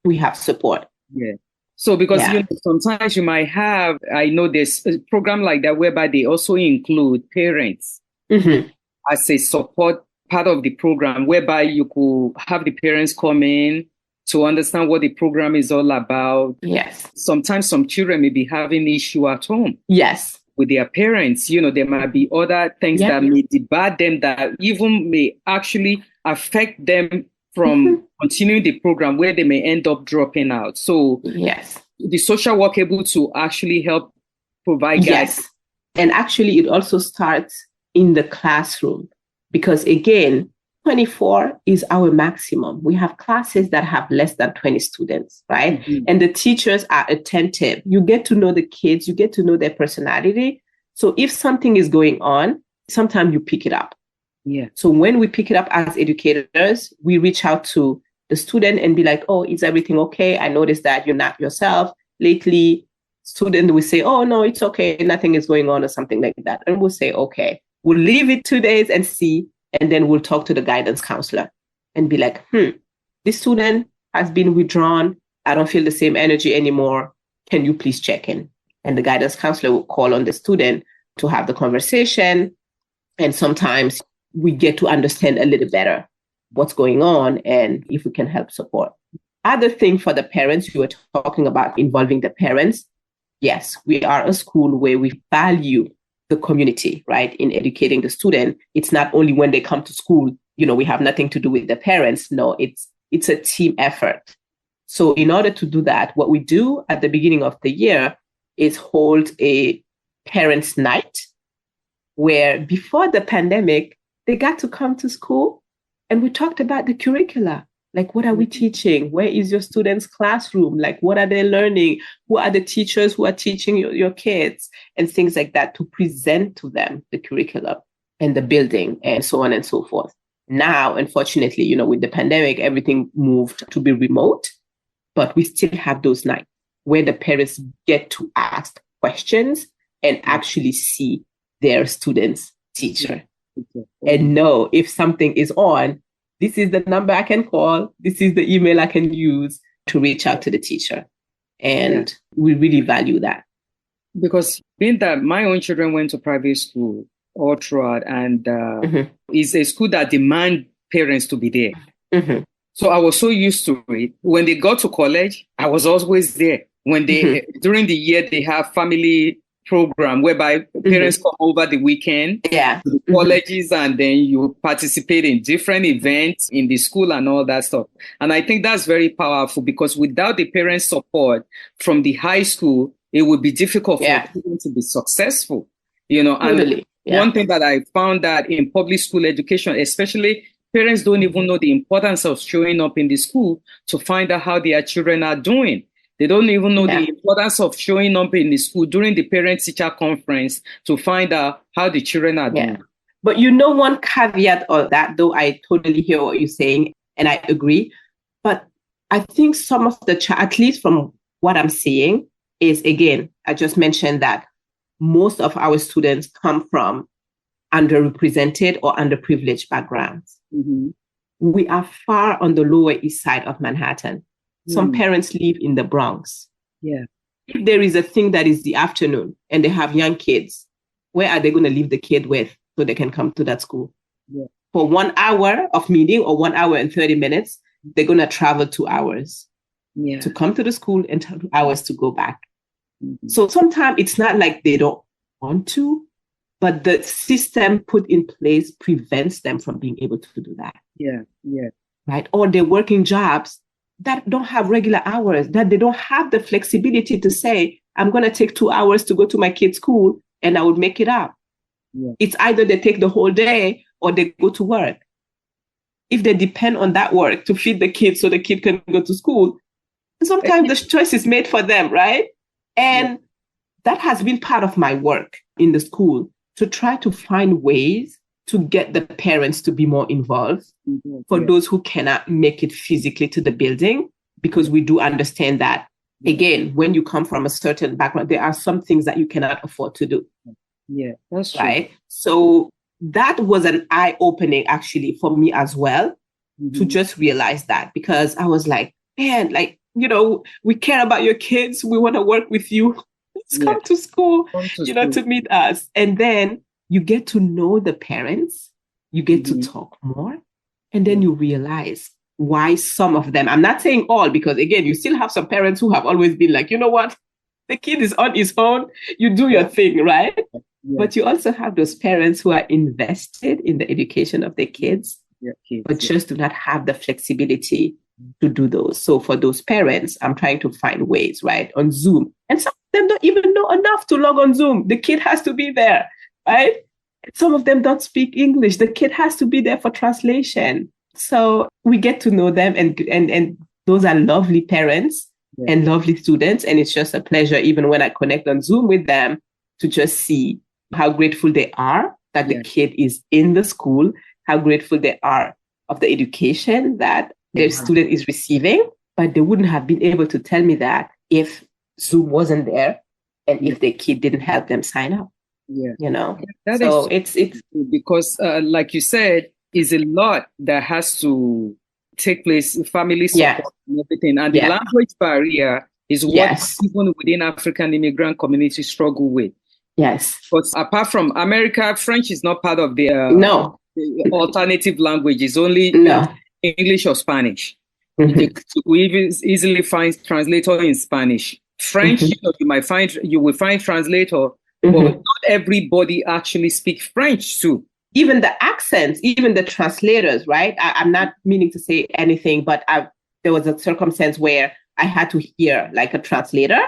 we have support. Yeah. So because sometimes you might have, I know there's a program like that whereby they also include parents as a support part of the program, whereby you could have the parents come in to understand what the program is all about. Yes. Sometimes some children may be having issue at home. Yes. With their parents, there might be other things that may debar them, that even may actually affect them from continuing the program, where they may end up dropping out. So the social work able to actually help provide guidance. Yes. And actually it also starts in the classroom, because again, 24 is our maximum. We have classes that have less than 20 students, right? And the teachers are attentive. You get to know the kids, you get to know their personality. So if something is going on, sometimes you pick it up. Yeah. So when we pick it up as educators, we reach out to the student and be like, oh, is everything okay? I noticed that you're not yourself lately. Student will say, oh, no, it's okay. Nothing is going on or something like that. And we'll say, okay, we'll leave it 2 days and see. And then we'll talk to the guidance counselor and be like, this student has been withdrawn. I don't feel the same energy anymore. Can you please check in? And the guidance counselor will call on the student to have the conversation. And sometimes we get to understand a little better what's going on and if we can help support. Other thing for the parents, you were talking about involving the parents. Yes, we are a school where we value the community, right, in educating the student. It's not only when they come to school, we have nothing to do with the parents. No, it's a team effort. So in order to do that, what we do at the beginning of the year is hold a parents' night, where before the pandemic, they got to come to school and we talked about the curricula. Like, what are we teaching? Where is your students' classroom? Like, what are they learning? Who are the teachers who are teaching your kids? And things like that, to present to them the curriculum and the building and so on and so forth. Now, unfortunately, with the pandemic, everything moved to be remote, but we still have those nights where the parents get to ask questions and actually see their students' teacher and know if something is on, this is the number I can call, this is the email I can use to reach out to the teacher. And we really value that. Because being that my own children went to private school all throughout, and it's a school that demands parents to be there. Mm-hmm. So I was so used to it. When they got to college, I was always there. When they during the year, they have family program whereby parents come over the weekend to the colleges, and then you participate in different events in the school and all that stuff. And I think that's very powerful, because without the parents' support from the high school, it would be difficult for them to be successful. And one thing that I found that in public school education, especially, parents don't even know the importance of showing up in the school to find out how their children are doing. They don't even know the importance of showing up in the school during the parent-teacher conference to find out how the children are doing. But one caveat of that, though, I totally hear what you're saying, and I agree. But I think some of at least from what I'm seeing, is, again, I just mentioned that most of our students come from underrepresented or underprivileged backgrounds. Mm-hmm. We are far on the Lower East Side of Manhattan. Some parents live in the Bronx. Yeah. If there is a thing that is the afternoon and they have young kids, where are they going to leave the kid with so they can come to that school? Yeah. For 1 hour of meeting or 1 hour and 30 minutes, they're going to travel 2 hours to come to the school and 2 hours to go back. Mm-hmm. So sometimes it's not like they don't want to, but the system put in place prevents them from being able to do that. Yeah. Right? Or they're working jobs that don't have regular hours, that they don't have the flexibility to say, I'm going to take 2 hours to go to my kid's school and I would make it up. Yeah. It's either they take the whole day or they go to work. If they depend on that work to feed the kid so the kid can go to school, sometimes the choice is made for them, right? And that has been part of my work in the school, to try to find ways to get the parents to be more involved for those who cannot make it physically to the building, because we do understand that, again, when you come from a certain background, there are some things that you cannot afford to do. Yeah, that's true. Right? So that was an eye-opening, actually, for me as well, to just realize that, because I was like, man, we care about your kids. We want to work with you. Let's come to school, to meet us. And then you get to know the parents, you get to talk more, and then you realize why some of them, I'm not saying all, because again, you still have some parents who have always been like, you know what, the kid is on his own, you do your thing, right? Yeah. But you also have those parents who are invested in the education of their kids, but just do not have the flexibility to do those. So for those parents, I'm trying to find ways, right, on Zoom. And some of them don't even know enough to log on Zoom. The kid has to be there. Right? Some of them don't speak English. The kid has to be there for translation. So we get to know them, and those are lovely parents and lovely students. And it's just a pleasure, even when I connect on Zoom with them, to just see how grateful they are that the kid is in the school, how grateful they are of the education that their student is receiving. But they wouldn't have been able to tell me that if Zoom wasn't there and if their kid didn't help them sign up. It's because like you said, is a lot that has to take place, family support and everything, and the language barrier is what people within African immigrant communities struggle with. But apart from America, French is not part of the alternative language. It's only English or Spanish. We easily find translator in Spanish. French, you will find translator. But not everybody actually speaks French too. Even the accents, even the translators, right? I'm not meaning to say anything, but there was a circumstance where I had to hear like a translator,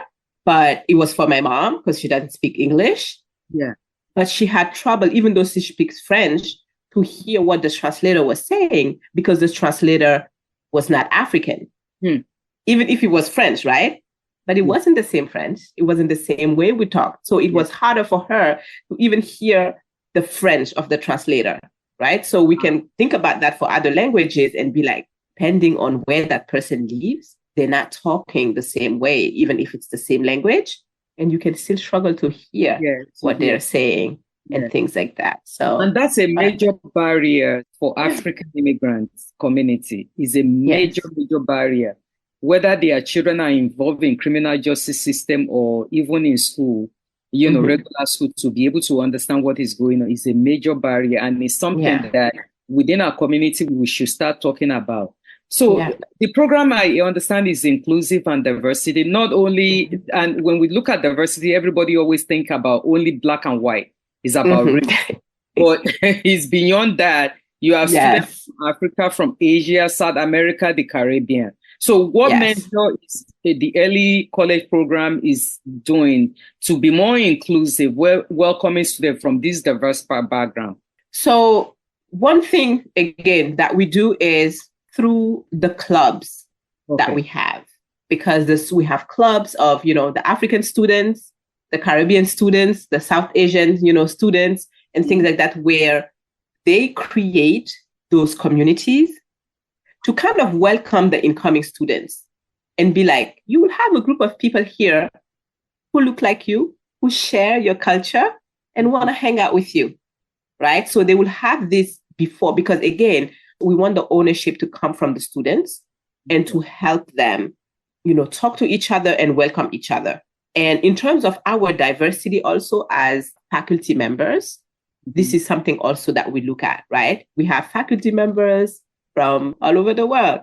but it was for my mom because she doesn't speak English. Yeah. But she had trouble, even though she speaks French, to hear what the translator was saying, because the translator was not African, Hmm. even if it was French, right? But it wasn't the same French. It wasn't the same way we talked. So it was harder for her to even hear the French of the translator, right? So we can think about that for other languages and be like, depending on where that person lives, they're not talking the same way, even if it's the same language. And you can still struggle to hear what they're saying and things like that. So, and that's a major barrier for African immigrants community. Is a major barrier. Whether their children are involved in criminal justice system or even in school, regular school, to be able to understand what is going on is a major barrier. And it's something that within our community, we should start talking about. So the program, I understand, is inclusive and diversity, not only, and when we look at diversity, everybody always think about only black and white. It's about race. But it's beyond that. You have students from Africa, from Asia, South America, the Caribbean. So what Mentor is the early college program is doing to be more inclusive, welcoming students from this diverse background? So one thing, again, that we do is through the clubs that we have, because we have clubs of, the African students, the Caribbean students, the South Asian, students, and things like that, where they create those communities to kind of welcome the incoming students and be like, you will have a group of people here who look like you, who share your culture and want to hang out with you, right? So they will have this before, because again, we want the ownership to come from the students and to help them, talk to each other and welcome each other. And in terms of our diversity also as faculty members, this is something also that we look at, right? We have faculty members from all over the world.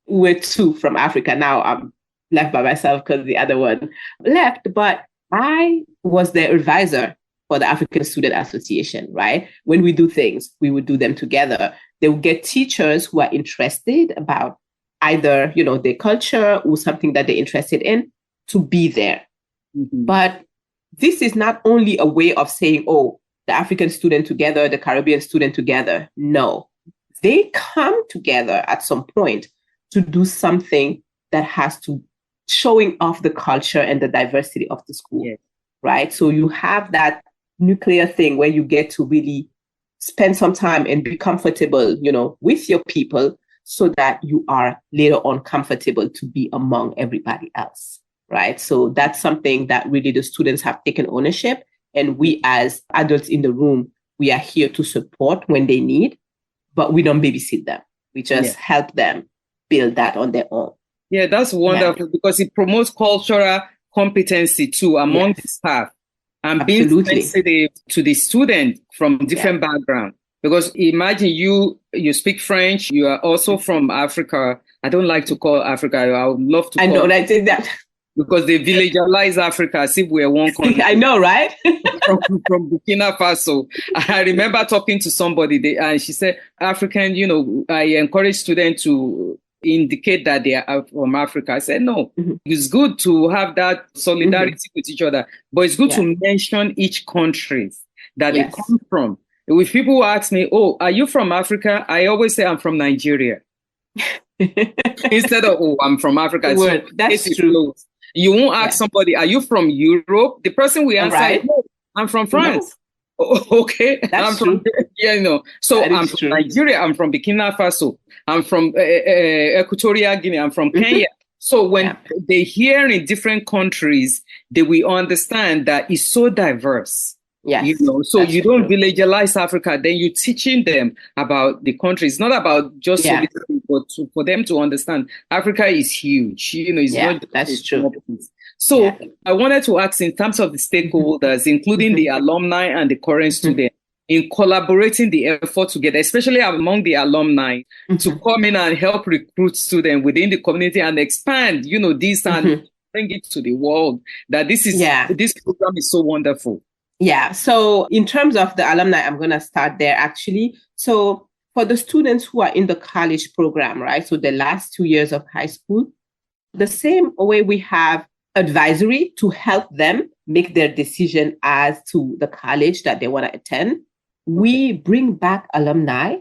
We're 2 from Africa. Now I'm left by myself because the other one left, but I was their advisor for the African Student Association, right? When we do things, we would do them together. They would get teachers who are interested about either, their culture or something that they're interested in to be there. But this is not only a way of saying, oh, the African student together, the Caribbean student together. No, they come together at some point to do something that has to showing off the culture and the diversity of the school, right? So you have that nuclear thing where you get to really spend some time and be comfortable, with your people so that you are later on comfortable to be among everybody else, right? So that's something that really the students have taken ownership. And we as adults in the room, we are here to support when they need, but we don't babysit them. We just help them build that on their own. Yeah, that's wonderful because it promotes cultural competency too among the staff and being sensitive to the student from different backgrounds. Because imagine you speak French, you are also from Africa. I don't like to call Africa. I would love to. I know, I think that. Because they villagerize Africa as if we're one country. I know, right? from Burkina Faso. I remember talking to somebody and she said, African, I encourage students to indicate that they are from Africa. I said, no, it's good to have that solidarity with each other, but it's good to mention each country that they come from. If people ask me, oh, are you from Africa? I always say I'm from Nigeria. Instead of, oh, I'm from Africa. So that's true. Close. You won't ask somebody, are you from Europe? The person will answer, no, I'm from France. No. Okay. That's true. So I'm from Nigeria. I'm from Burkina Faso. I'm from Equatorial Guinea. I'm from Kenya. So when they hear in different countries, they will understand that it's so diverse. Yes. So you don't villagerize Africa, then you're teaching them about the country. It's not about just but for them to understand Africa is huge. It's not that's true. So I wanted to ask in terms of the stakeholders, including the alumni and the current students, in collaborating the effort together, especially among the alumni, to come in and help recruit students within the community and expand, this and bring it to the world. That this program is so wonderful. Yeah. So in terms of the alumni, I'm going to start there actually. So for the students who are in the college program, right? So the last 2 years of high school, the same way we have advisory to help them make their decision as to the college that they want to attend, we bring back alumni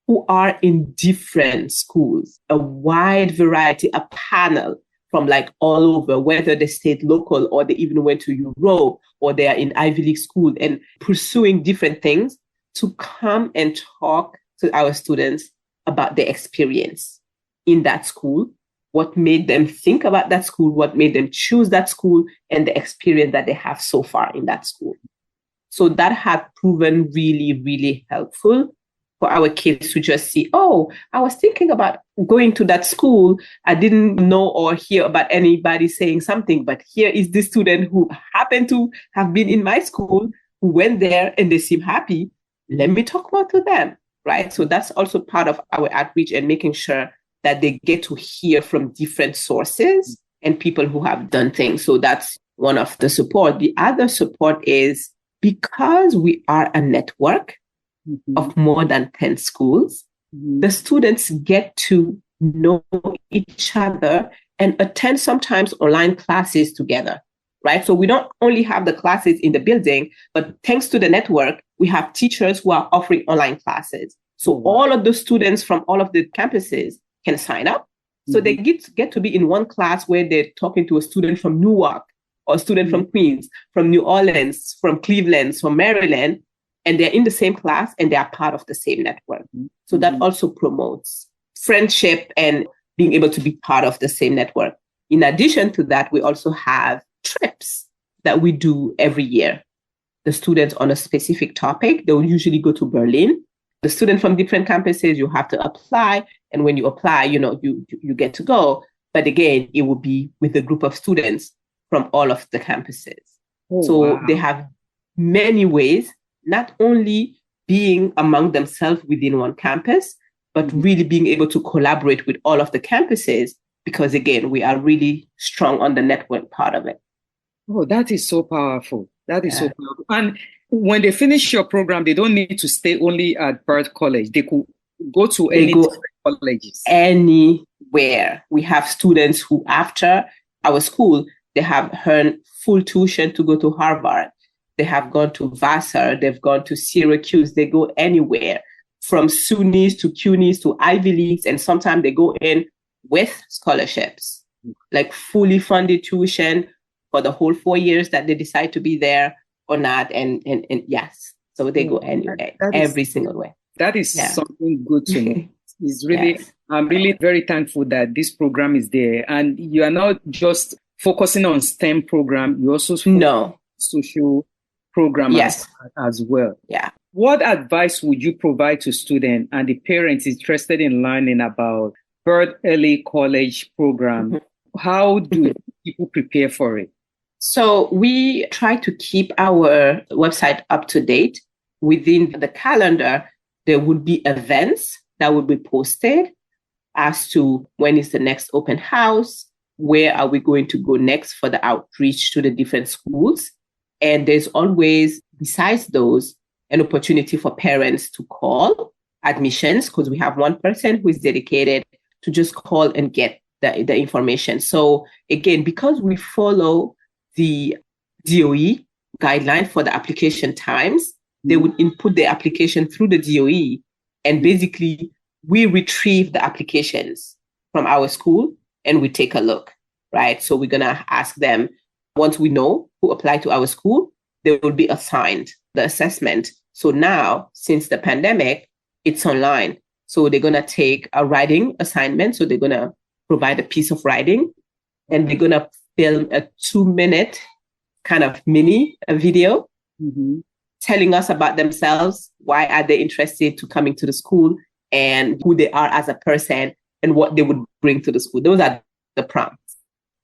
who are in different schools, a wide variety, a panel from like all over, whether they stayed local or they even went to Europe or they are in Ivy League school and pursuing different things, to come and talk to our students about their experience in that school, what made them think about that school, what made them choose that school, and the experience that they have so far in that school. So that had proven really, really helpful for our kids to just see, oh, I was thinking about going to that school. I didn't know or hear about anybody saying something, but here is this student who happened to have been in my school, who went there and they seem happy. Let me talk more to them, right? So that's also part of our outreach and making sure that they get to hear from different sources and people who have done things. So that's one of the support. The other support is because we are a network of more than 10 schools, the students get to know each other and attend sometimes online classes together, right? So we don't only have the classes in the building, but thanks to the network, we have teachers who are offering online classes. So all of the students from all of the campuses can sign up. So they get to be in one class where they're talking to a student from Newark or a student from Queens, from New Orleans, from Cleveland, from Maryland, and they're in the same class and they are part of the same network. So that also promotes friendship and being able to be part of the same network. In addition to that, we also have trips that we do every year. The students on a specific topic, they will usually go to Berlin. The students from different campuses, you have to apply. And when you apply, you get to go. But again, it will be with a group of students from all of the campuses. They have many ways, not only being among themselves within one campus, but really being able to collaborate with all of the campuses, because again, we are really strong on the network part of it. Oh, that is so powerful. That is so powerful. And when they finish your program, they don't need to stay only at Bird College. They could go to any colleges. Anywhere. We have students who, after our school, they have earned full tuition to go to Harvard. They have gone to Vassar. They've gone to Syracuse. They go anywhere, from SUNYs to CUNYs to Ivy Leagues. And sometimes they go in with scholarships, like fully funded tuition for the whole 4 years that they decide to be there or not. And yes, so they go anywhere, every single way. That is something good to know. It's really, I'm really very thankful that this program is there. And you are not just focusing on STEM program, you also social program as well. Yeah. What advice would you provide to students and the parents interested in learning about Bird Early College program? How do people prepare for it? So we try to keep our website up to date. Within the calendar, there would be events that would be posted as to when is the next open house, where are we going to go next for the outreach to the different schools. And there's always, besides those, an opportunity for parents to call admissions, because we have one person who is dedicated to just call and get the information. So again, because we follow the DOE guideline for the application times, they would input the application through the DOE, and basically we retrieve the applications from our school and we take a look, right? So we're going to ask them, once we know who applied to our school, they will be assigned the assessment. So now, since the pandemic, it's online. So they're going to take a writing assignment. So they're going to provide a piece of writing, and they're going to film a 2-minute kind of mini video telling us about themselves. Why are they interested to coming to the school, and who they are as a person and what they would bring to the school. Those are the prompts.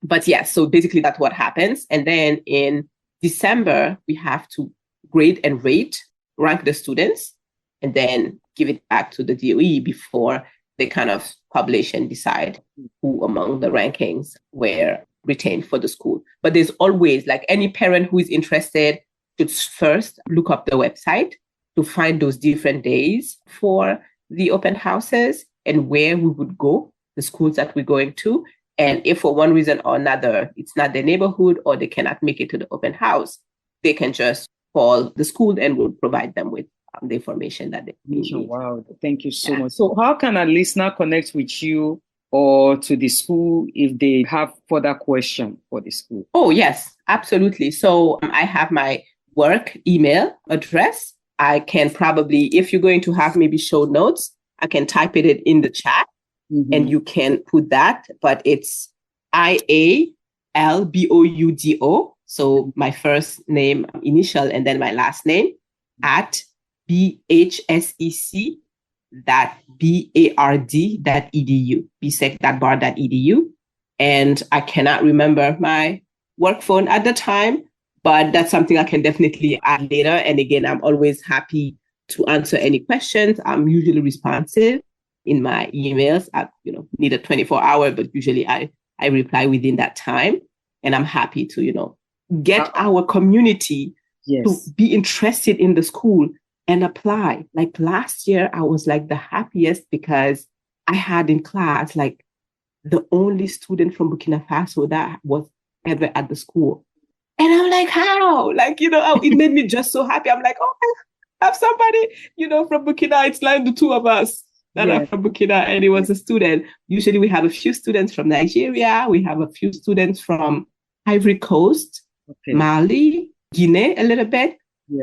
But yeah, so basically that's what happens. And then in December, we have to grade and rank the students, and then give it back to the DOE before they kind of publish and decide who among the rankings were retained for the school. But there's always, like, any parent who is interested should first look up the website to find those different days for the open houses and where we would go, the schools that we're going to. And if for one reason or another, it's not their neighborhood or they cannot make it to the open house, they can just call the school and we'll provide them with the information that they need. Wow, thank you so much. So how can a listener connect with you or to the school if they have further questions for the school? Oh, yes, absolutely. So I have my work email address. I can probably, if you're going to have maybe show notes, I can type it in the chat and you can put that, but it's IALBOUDO. So my first name, initial, and then my last name at bhsec.bard.edu, bsec.bard.edu. And I cannot remember my work phone at the time, but that's something I can definitely add later. And again, I'm always happy to answer any questions. I'm usually responsive in my emails. I need a 24-hour, but usually I reply within that time. And I'm happy to, get our community to be interested in the school and apply. Like last year, I was like the happiest because I had in class like the only student from Burkina Faso that was ever at the school. And I'm like, how? Like, it made me just so happy. I'm like, oh, I have somebody, from Burkina. It's like the two of us that are from Burkina, and it was a student. Usually we have a few students from Nigeria. We have a few students from Ivory Coast, Mali, Guinea a little bit,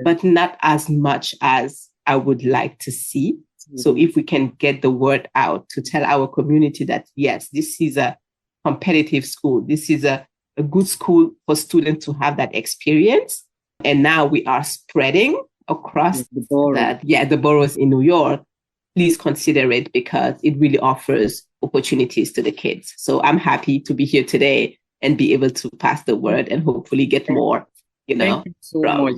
but not as much as I would like to see. So if we can get the word out to tell our community that, yes, this is a competitive school. This is a good school for students to have that experience. And now we are spreading across the boroughs in New York. Please consider it because it really offers opportunities to the kids. So I'm happy to be here today and be able to pass the word and hopefully get more, Thank you so much.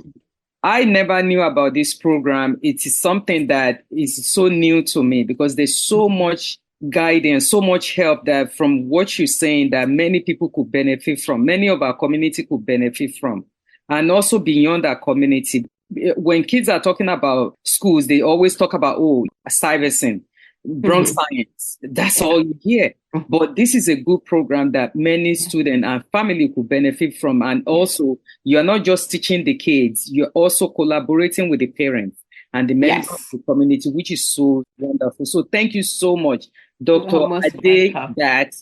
I never knew about this program. It is something that is so new to me because there's so much guidance, so much help that from what you're saying that many people could benefit from, many of our community could benefit from, and also beyond our community. When kids are talking about schools, they always talk about, Stuyvesant, Bronx Science. That's all you hear. But this is a good program that many students and family could benefit from. And also, you're not just teaching the kids, you're also collaborating with the parents and the members of the community, which is so wonderful. So thank you so much, Dr. Adeodat,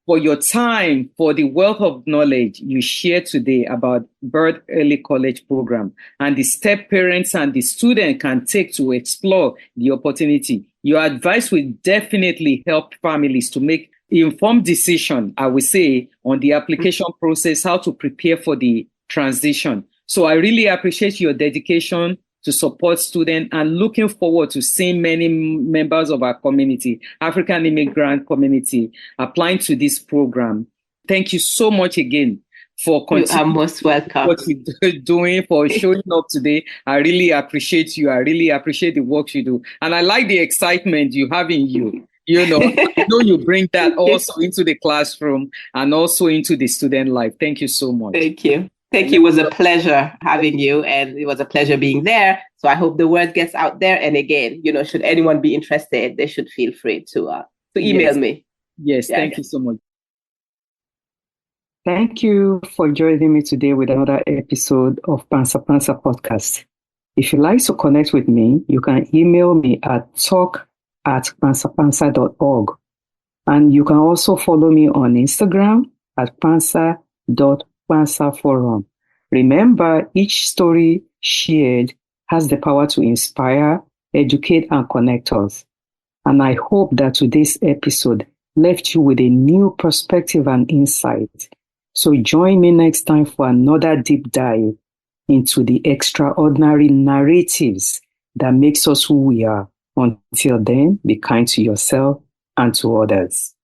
for your time, for the wealth of knowledge you shared today about Bird Early College program and the step parents and the student can take to explore the opportunity. Your advice will definitely help families to make informed decision, I would say, on the application process, how to prepare for the transition. So I really appreciate your dedication to support students and looking forward to seeing many members of our community, African immigrant community, applying to this program. Thank you so much again for continuing. You are most welcome. What you're doing, for showing up today. I really appreciate you. I really appreciate the work you do. And I like the excitement you have in you. I know you bring that also into the classroom and also into the student life. Thank you so much. Thank you. Thank you. It was a pleasure having you, and it was a pleasure being there. So I hope the word gets out there. And again, should anyone be interested, they should feel free to email me. Yes, thank you so much. Thank you for joining me today with another episode of Pansa Podcast. If you'd like to connect with me, you can email me at talk@pansapansa.org. And you can also follow me on Instagram at pansa.pansaforum. Remember, each story shared has the power to inspire, educate, and connect us. And I hope that today's episode left you with a new perspective and insight. So join me next time for another deep dive into the extraordinary narratives that makes us who we are. Until then, be kind to yourself and to others.